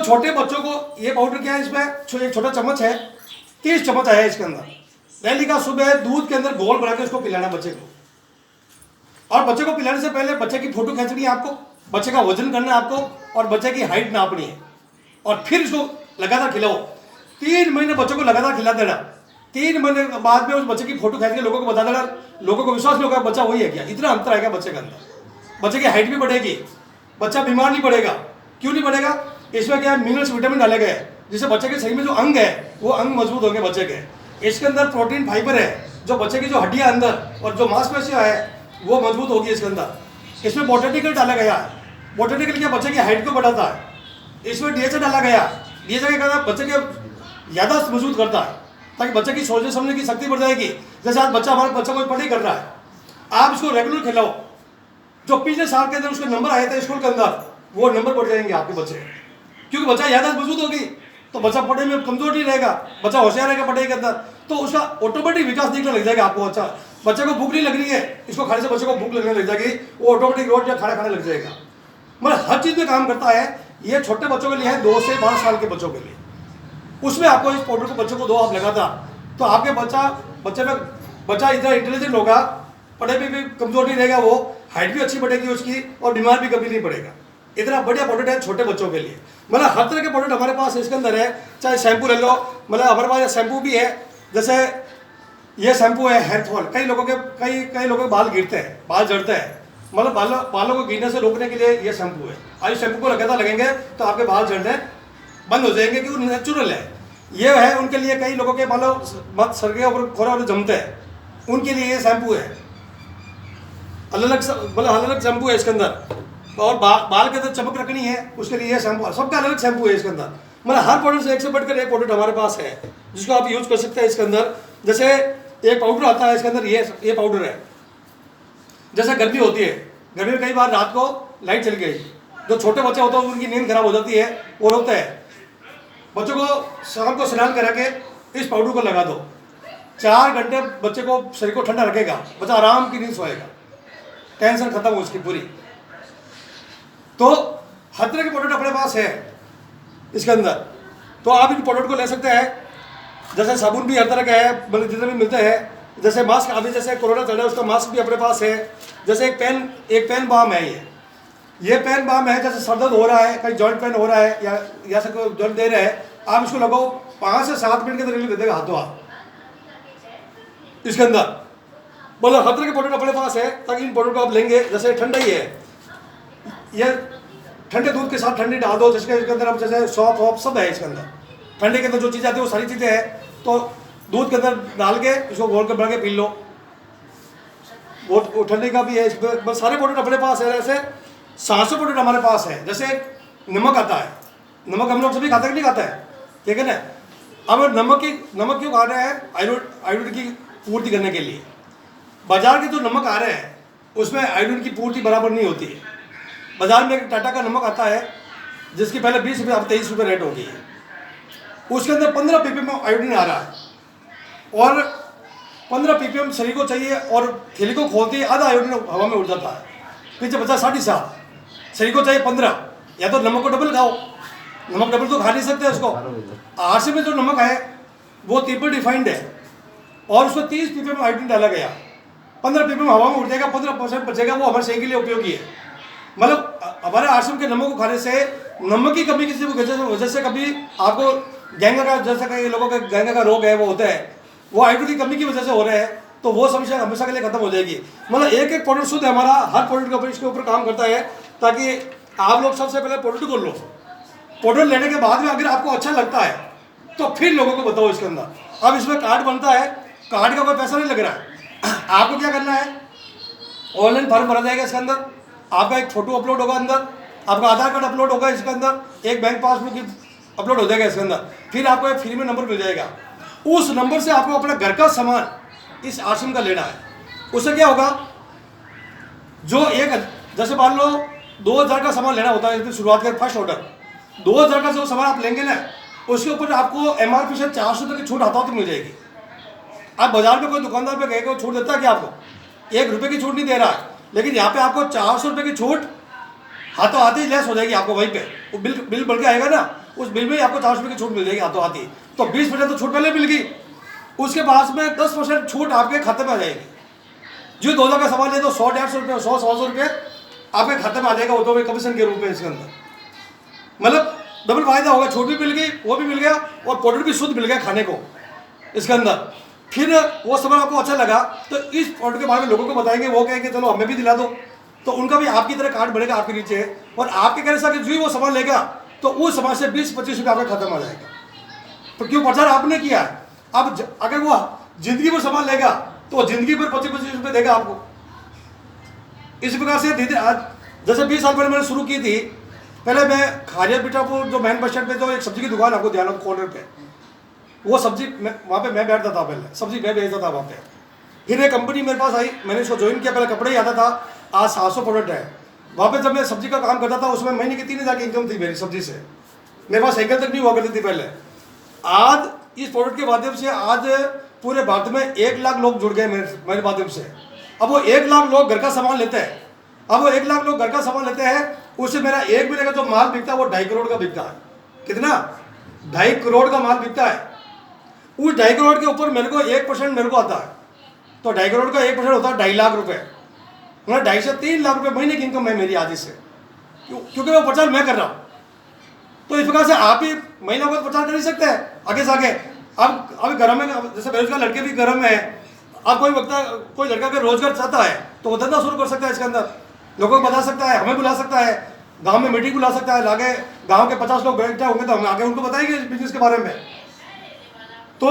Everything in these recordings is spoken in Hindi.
छोटे बच्चों को ये पाउडर क्या है, इसमें एक छोटा चम्मच है, 30 चम्मच आया है इसके अंदर। डेली का सुबह दूध के अंदर घोल बना के उसको पिलाना बच्चे को, और बच्चे को पिलाने से पहले बच्चे की फोटो खींचनी है आपको, बच्चे का वजन करना है आपको, और बच्चे की हाइट नापनी है, और फिर इसको लगातार खिलाओ। 3 महीने बच्चों को लगातार खिला देना। 3 महीने के बाद में उस बच्चे की फोटो खींच के लोगों को बता देना, लोगों को विश्वास नहीं होगा बच्चा वही है क्या। इतना अंतर आएगा बच्चे के अंदर, बच्चे की हाइट भी बढ़ेगी, बच्चा बीमार नहीं पड़ेगा। क्यों नहीं पड़ेगा? इसमें क्या है, मिनरल्स विटामिन डाले गए जिससे बच्चे के शरीर में जो अंग है वो अंग मजबूत होंगे बच्चे के। इसके अंदर प्रोटीन फाइबर है, जो बच्चे की जो हड्डियां अंदर और जो मांसपेशियां है वो मजबूत होगी इसके अंदर। इसमें बोटेनिकल डाला गया है। बोटेनिकल क्या, बच्चे की हाइट को बढ़ाता है। इसमें डीएचए डाला गया। डीएचए क्या है, बच्चे के याददाश्त मजबूत करता है, ताकि बच्चे की सोचने समझने की शक्ति बढ़ जाएगी। जैसे आज बच्चा, हमारा बच्चा कोई पढ़ाई कर रहा है, आप इसको रेगुलर खिलाओ, जो पिछले साल के अंदर उसके नंबर आए थे स्कूल के अंदर, वो नंबर बढ़ जाएंगे आपके बच्चे, क्योंकि बच्चा याददाश्त मजबूत होगी, तो बच्चा पढ़ने में कमजोर नहीं रहेगा, बच्चा होशियार रहेगा पढ़ाई के अंदर, तो उसका ऑटोमेटिक विकास दिखने लग जाएगा आपको। अच्छा, बच्चे को भूख नहीं लग रही है, इसको खाने से बच्चे को भूख लगने लग जाएगी, वो ऑटोमेटिक रोज या खाना खाने लग जाएगा। मतलब हर चीज़ में काम करता है। ये छोटे बच्चों के लिए है, 2 से 12 साल के बच्चों के लिए। उसमें आपको इस पाउडर को बच्चों को दो आप लगातार, तो आपके बच्चा इतना इंटेलिजेंट होगा, पढ़ाई में भी कमजोर नहीं रहेगा, वो हाइट भी अच्छी बढ़ेगी उसकी, और बीमार भी कभी नहीं पड़ेगा। इतना बढ़िया प्रोडक्ट है छोटे बच्चों के लिए। मतलब हर तरह के प्रोडक्ट हमारे पास इसके अंदर है। चाहे शैम्पू ले लो, मतलब हमारे पास शैम्पू भी है। जैसे ये शैम्पू है हेयर फॉल, कई लोगों के बाल गिरते हैं, बाल झड़ते हैं, मतलब बालों को गिरने से रोकने के लिए ये शैम्पू है। आज शैम्पू को लगातार लगेंगे तो आपके बाल झड़ने बंद हो जाएंगे, क्योंकि नेचुरल है। ये है उनके लिए, कई लोगों के बालों सर के ऊपर खोरा और जमते हैं, उनके लिए ये शैम्पू है। अलग अलग शैम्पू है इसके अंदर। और बाल के अंदर चमक रखनी है, उसके लिए शैम्पू, सबका अलग शैम्पू है इसके अंदर। मतलब हर प्रोडक्ट से एक से बढ़कर एक प्रोडक्ट हमारे पास है, जिसको आप यूज कर सकते हैं इसके अंदर। जैसे एक पाउडर आता है इसके अंदर, ये पाउडर है। जैसे गर्मी होती है, गर्मी में कई बार रात को लाइट चली गई, जो छोटे बच्चे होते हैं उनकी नींद खराब हो जाती है, वो रोते हैं। बच्चों को शाम को स्नान करा के इस पाउडर को लगा दो, 4 घंटे बच्चे को शरीर को ठंडा रखेगा, बच्चा आराम की नींद सोएगा, टेंशन खत्म हो उसकी पूरी। तो हर तरह के प्रोडक्ट अपने पास है इसके अंदर, तो आप इन प्रोडक्ट को ले सकते हैं। जैसे साबुन भी हर तरह का है, मतलब जितने भी मिलते हैं। जैसे मास्क, अभी जैसे कोरोना चल रहा है उसका मास्क भी अपने पास है। जैसे एक पेन बाम है, ये पेन बाम है। जैसे सर दर्द हो रहा है, कहीं जॉइंट पेन हो रहा है, या से कोई जॉइंट दे रहा है, आप इसको लगाओ, 5 से 7 मिनट के अंदर रिलीफ दे देगा हाथों हाथ इसके अंदर। बोलो हर तरह के प्रोडक्ट अपने पास है, ताकि इन प्रोडक्ट को आप लेंगे। जैसे ठंडा ही है, ये ठंडे दूध के साथ ठंडी डाल दो, जिसके अंदर हम जैसे सौंफ वॉफ सब है इसके अंदर। ठंडे के अंदर जो चीज़ें आती है वो सारी चीज़ें हैं, तो दूध के अंदर डाल के इसको घोल कर बना के पी लो, वो ठंडे का भी है। बस सारे प्रोडक्ट अपने पास है। जैसे 700 प्रोडक्ट हमारे पास है। जैसे नमक आता है, नमक हम लोग सभी खाते नहीं खाते हैं, ठीक है ना। अब नमक क्यों खा रहे हैं? आयोडीन की पूर्ति करने के लिए। बाजार के जो नमक आ रहे हैं उसमें आयोडीन की पूर्ति बराबर नहीं होती है। बाजार में एक टाटा का नमक आता है, जिसकी पहले 20 रुपये, अब 23 रुपये रेट हो गई है। उसके अंदर 15 ppm आयोडीन आ रहा है, और 15 ppm शरीर को चाहिए, और थैली को खोलते ही आधा आयोडीन हवा में उड़ जाता है, पीछे बचा 7.5। शरीर को चाहिए 15। या तो नमक को डबल खाओ, नमक डबल तो खा नहीं सकते उसको। आरसी में जो नमक है वो ट्रिपल डिफाइंड है, और उसको 30 ppm आयोडीन डाला गया। 15 ppm हवा में उड़ जाएगा, 15% बचेगा, वो हमारे शरीर के लिए उपयोगी है। मतलब हमारे आश्रम के नमक को खाने से नमक की कमी किसी वजह से कभी आपको गैंगा का, जैसा कई लोगों का गैंगा का रोग है वो होता है, वो आयोडीन की कमी की वजह से हो रहे हैं, तो वो समस्या हमेशा के लिए खत्म हो जाएगी। मतलब एक एक प्रोडक्ट शुद्ध हमारा हर प्रोडक्ट के ऊपर इसके ऊपर काम करता है, ताकि आप लोग सबसे पहले प्रोडक्ट को लो। प्रोडक्ट लेने के बाद में अगर आपको अच्छा लगता है तो फिर लोगों को बताओ इसके अंदर। अब इसमें कार्ड बनता है, कार्ड का कोई पैसा नहीं लग रहा है। आपको क्या करना है, ऑनलाइन फॉर्म भरा जाएगा इसके अंदर, आपका एक फोटो अपलोड होगा अंदर, आपका आधार कार्ड अपलोड होगा इसके अंदर, एक बैंक पासबुक की अपलोड हो जाएगा इसके अंदर। फिर आपको एक फ्री में नंबर मिल जाएगा, उस नंबर से आपको अपना घर का सामान इस आश्रम का लेना है। उससे क्या होगा, जो जैसे मान लो 2000 का सामान लेना होता है शुरुआत का फर्स्ट ऑर्डर, 2000 का जो सामान आप लेंगे ना, उसके ऊपर आपको MRP से 400 रुपये की छूट हाथों हाथ मिल जाएगी। आप बाजार में कोई दुकानदार पे गए, छूट देता है क्या आपको? 1 रुपये की छूट नहीं दे रहा है, लेकिन यहाँ पे आपको 400 रुपये की छूट हाथों हाथ ही लेस हो जाएगी आपको वहीं पे। वो बिल बन के आएगा ना, उस बिल में आपको 400 रुपये की छूट मिल जाएगी हाथों हाथ ही। तो 20% तो छूट पहले मिल गई, उसके बाद में 10% छूट आपके खाते में आ जाएगी। जो 2000 का सामान ले तो 100 150 रुपये 100 रुपये आपके खाते में आ जाएगा, वो तो कमीशन के रूप में इसके अंदर। मतलब डबल फायदा होगा, छूट भी मिल गई, वो भी मिल गया और प्रोडक्ट भी शुद्ध मिल गया खाने को इसके अंदर। फिर वो सामान आपको अच्छा लगा तो इस प्रोडक्ट के बारे में लोगों को बताएंगे, वो कहेंगे चलो हमें भी दिला दो, तो उनका भी आपकी तरह कार्ड बनेगा आपके नीचे। और आपके कहने से जो ही वो सामान लेगा तो उस सामान से 20-25 रुपये आपका खत्म आ जाएगा। तो क्यों प्रचार आपने किया है। अब अगर वो जिंदगी भर सामान लेगा तो जिंदगी भर 25-25 रुपये देगा आपको। इस प्रकार से धीरे आज जैसे 20 साल पहले मैंने शुरू की थी, पहले मैं खारिया बिटापुर जो मेन बस स्टैंड पे जो एक सब्जी की दुकान आपको ध्यान हो कॉर्नर पे, वो सब्जी वहाँ पे मैं बैठता था, पहले सब्जी मैं बेचता था वहाँ पे। फिर एक कंपनी मेरे पास आई, मैंने इसको ज्वाइन किया, पहले कपड़े ही आता था, आज 700 प्रोडक्ट है। वहाँ पे जब मैं सब्जी का काम करता था उसमें महीने की 3000 की इनकम थी मेरी सब्जी से, मेरे पास साइकिल तक नहीं हुआ करती थी पहले। आज इस प्रोडक्ट के माध्यम से आज पूरे भारत में 1 लाख लोग जुड़ गए मेरे माध्यम से। अब वो 1 लाख लोग घर का सामान लेते हैं, अब वो 1 लाख लोग घर का सामान लेते हैं, उससे मेरा एक महीने का जो माल बिकता है वो 2.5 करोड़ का बिकता है। कितना? 2.5 करोड़ का माल बिकता है। उस 2.5 करोड़ के ऊपर मेरे को 1% मेरे को आता है, तो 2.5 करोड़ का 1% होता है 2.5 लाख रुपए। मतलब 2.5 से 3 लाख रुपए महीने की इनकम है मेरी आज से, क्योंकि वो प्रचार मैं कर रहा हूँ। तो इस प्रकार से आप ही महिलाओं को प्रचार कर ही सकते हैं आगे से आगे। अब अभी घर में जैसे बेरोजगार लड़के भी घर में है, अब कोई वक्ता कोई लड़का अगर रोजगार चाहता है तो वो धंधा शुरू कर सकता है, इसके अंदर लोगों को बता सकता है, हमें बुला सकता है, गांव में मीटिंग बुला सकता है, आगे गांव के 50 लोग बैठे होंगे तो हम आगे उनको बताएंगे इस बिजनेस के बारे में। तो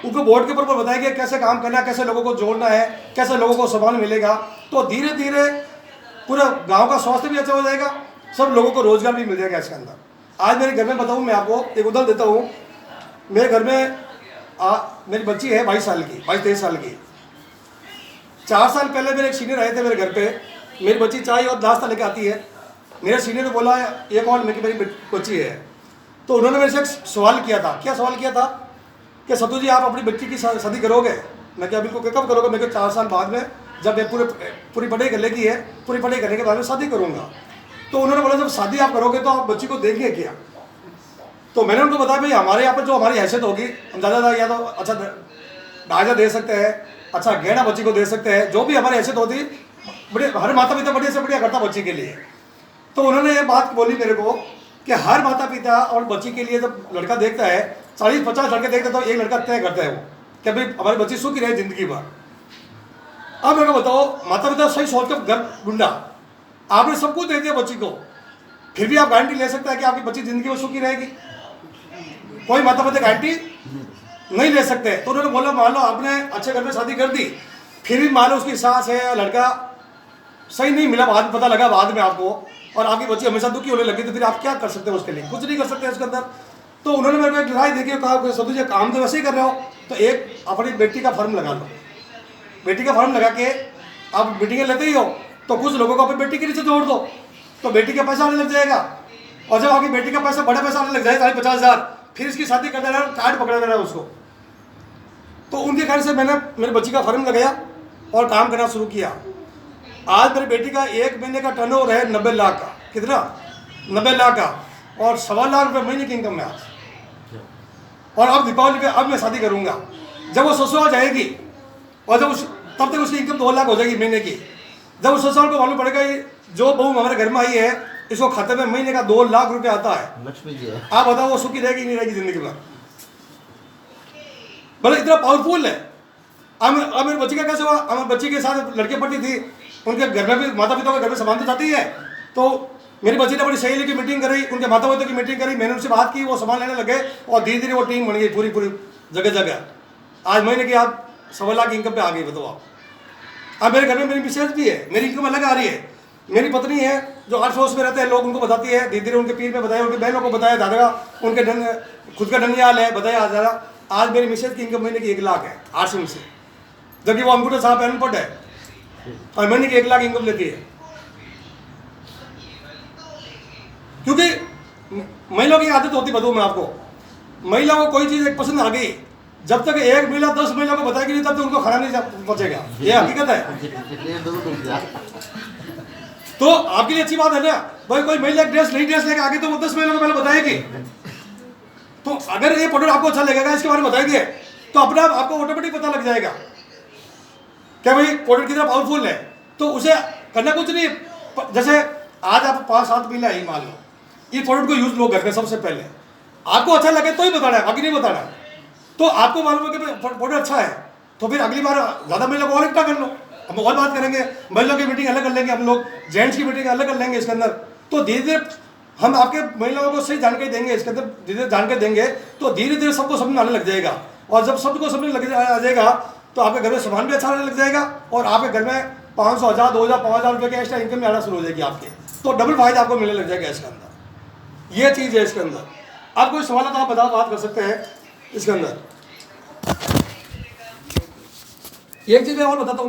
उनको बोर्ड के ऊपर बताएंगे कैसे काम करना है, कैसे लोगों को जोड़ना है, कैसे लोगों को सामान मिलेगा। तो धीरे धीरे पूरा गांव का स्वास्थ्य भी अच्छा हो जाएगा, सब लोगों को रोजगार भी मिल जाएगा इसके अंदर। आज मेरे घर में बताऊं, मैं आपको एक उदाहरण देता हूं। मेरे घर में मेरी बच्ची है 22 साल की, 22-23 साल की। 4 साल पहले मेरे एक सीनियर आए थे मेरे घर पे, मेरी बच्ची चाय और नाश्ता लेके आती है। मेरे सीनियर ने बोला ये कौन, मेरी बच्ची है। तो उन्होंने मेरे से एक सवाल किया था। क्या सवाल किया था कि सत्तू जी आप अपनी बच्ची की शादी करोगे? मैं क्या बिल्कुल, कब करोगे? मैं 4 साल बाद में, जब मैं पूरी पढ़ाई कर लेगी है, पूरी पढ़ाई करने के बाद में शादी करूँगा। तो उन्होंने बोला जब शादी आप करोगे तो आप बच्ची को देंगे क्या? तो मैंने उनको बताया भाई हमारे यहाँ पर जो हमारी हैसियत होगी, हम ज़्यादा या तो अच्छा दाजा दे सकते हैं, अच्छा गहना बच्ची को दे सकते हैं, जो भी हमारी हैसियत होती बड़े, हर माता पिता बढ़िया से बढ़िया करता बच्ची के लिए। तो उन्होंने ये बात बोली मेरे को कि हर माता पिता और बच्ची के लिए जब लड़का देखता है, 40-50 लड़के देखते तो एक लड़का तय करता है वो कि भाई हमारी बच्ची सुखी रहे जिंदगी भर। अब मेरे को बताओ, माता पिता सही सोच कर घर ढूंढा, आपने सब कुछ दे दिया बच्ची को, फिर भी आप गारंटी ले सकते हैं कि आपकी बच्ची जिंदगी में सुखी रहेगी? कोई माता पिता गारंटी नहीं ले सकते। तो उन्होंने बोला मान लो आपने अच्छे घर में शादी कर दी, फिर भी मान लो उसकी सास है या लड़का सही नहीं मिला, बाद में पता लगा बाद में आपको, और आपकी बच्ची हमेशा दुखी होने लगी, तो फिर आप क्या कर सकते हो उसके लिए? कुछ नहीं कर सकते उसके अंदर। तो उन्होंने मेरे को एक राय देखी, कहा सदू जी काम तो वैसे ही कर रहे हो, तो एक अपनी बेटी का फॉर्म लगा लो। बेटी का फॉर्म लगा के आप मीटिंगें लेते ही हो, तो कुछ लोगों को अपनी बेटी के नीचे जोड़ दो, तो बेटी का पैसा आने लग जाएगा। और जब आपकी बेटी का पैसा बड़ा पैसा आने लग जाएगा 50,000, फिर इसकी शादी कर देना, कार्ड पकड़ा देना उसको। तो उनके कारण से मैंने मेरी बच्ची का फॉर्म लगाया और काम करना शुरू किया। आज मेरी बेटी का 1 महीने का टर्नओवर है 90 लाख का। कितना? 90 लाख का, और 1.25 लाख रुपये महीने की इनकम है आज। और अब दीपावली पे अब मैं शादी करूंगा, जब वो ससुराल जाएगी और जब तब तक उसकी इनकम 2 लाख हो जाएगी महीने की। जब उस ससुराल को मालूम पड़ेगा जो बहू हमारे घर में आई है इसको खाते में महीने का 2 लाख रुपए आता है, लक्ष्मी जी है। आप बताओ वो सुखी रहेगी नहीं रहेगी जिंदगी भर? भले इतना पावरफुल है। अब मेरी बच्ची का कैसे हुआ? हमारी बच्ची के साथ लड़के पढ़ती थी, उनके घर में भी माता पिता के घर में सामान तो जाती है। तो मेरी बच्ची ने बड़ी सहेली की मीटिंग करी, उनके माता पिता की मीटिंग करी, मैंने उनसे बात की, वो सामान लेने लगे और धीरे धीरे वो टीम बन गई पूरी जगह जगह। आज महीने की आप 1.25 लाख इनकम पे आ गई, बताओ आप। अब मेरे घर में मेरी मिसेज भी है, मेरी इनकम अलग आ रही है। मेरी पत्नी है जो 8 में रहते हैं, लोग उनको बताती है, धीरे धीरे उनके पीर में बताया, उनके बहनों को बताया, दादा उनके खुद का ननियाल है बताया दादा। आज मेरी मिसेज की इनकम महीने की 1 लाख है 8 से, जबकि वो अंगूठा साहब अनपढ़ है और महीने की 1 लाख इनकम लेती है। क्योंकि महिलाओं की आदत होती, बताऊं मैं आपको, महिलाओं को कोई चीज़ एक पसंद आ गई, जब तक एक महिला 10 महिला को बताएगी नहीं तब तक उनको खाना नहीं पचेगा। ये हकीकत है। तो आपके लिए अच्छी बात है ना भाई, कोई महिला नई ड्रेस लेके आगे तो वो 10 महिला को पहले बताएगी, तो अगर ये प्रोडक्ट आपको अच्छा लगेगा, इसके बारे में बताएंगे, तो अपने आप आपको ऑटोमेटिक पता लग जाएगा क्या भाई प्रोडक्ट कितना पावरफुल है। तो उसे करना कुछ नहीं, जैसे आज आप 5-7 मिले आई मान लो, ये प्रोडक्ट को यूज लो घर में, सबसे पहले आपको अच्छा लगे तो ही बताना है, बाकी नहीं बताना है। तो आपको मालूम है कि प्रोडक्ट अच्छा है, तो फिर अगली बार ज़्यादा महिला को और इकट्ठा कर लो, हम और बात करेंगे, महिलाओं की मीटिंग अलग कर लेंगे हम लोग, जेंट्स की मीटिंग अलग कर लेंगे इसके अंदर। तो धीरे धीरे हम आपके महिलाओं को सही जानकारी देंगे इसके अंदर, धीरे धीरे जानकारी देंगे तो धीरे धीरे सबको समझ में आने लग जाएगा। और जब सबको समझ लग आ जाएगा तो आपके घर में सामान भी अच्छा आने लग जाएगा और आपके घर में 500, 1000, 2000, 5000 रुपये की एक्स्ट्रा इनकम आना शुरू हो जाएगी आपके। तो डबल फायदा आपको मिलने लग जाएगा इसके अंदर। ये चीज़ है इसके अंदर। आप कोई सवाल है तो आप बात कर सकते हैं इसके अंदर। एक चीज़ मैं और बताता हूँ।